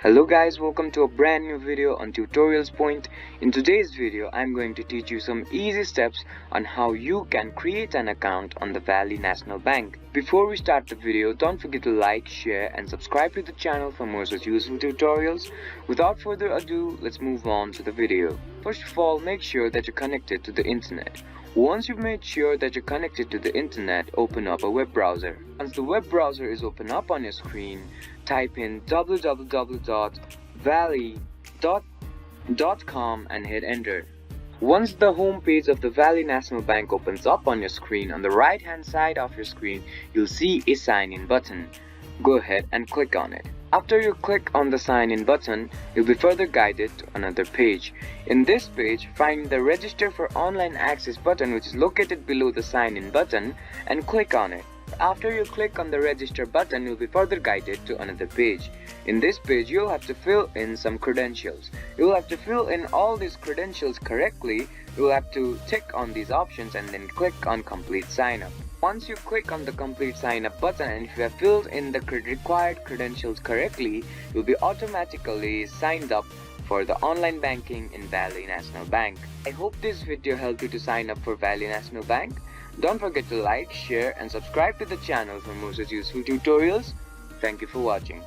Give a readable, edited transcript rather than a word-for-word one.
Hello guys, welcome to a brand new video on Tutorials Point. In today's video, I'm going to teach you some easy steps on how you can create an account on the Valley National Bank. Before we start the video, don't forget to like, share and subscribe to the channel for more such useful tutorials. Without further ado, let's move on to the video. First of all, make sure that you're connected to the internet. Once you've made sure that you're connected to the internet, open up a web browser. Once the web browser is open up on your screen, type in www.valley.com and hit enter. Once the home page of the Valley National Bank opens up on your screen, on the right hand side of your screen, you'll see a sign in button. Go ahead and click on it. After you click on the sign in button, you'll be further guided to another page. In this page, find the register for online access button, which is located below the sign in button, and click on it. After you click on the register button, you'll be further guided to another page. In this page, you'll have to fill in some credentials. You'll have to fill in all these credentials correctly. You'll have to tick on these options and then click on complete sign up. Once you click on the complete sign up button, and if you have filled in the required credentials correctly, you'll be automatically signed up for the online banking in Valley National Bank. I hope this video helped you to sign up for Valley National Bank. Don't forget to like, share and subscribe to the channel for more such useful tutorials. Thank you for watching.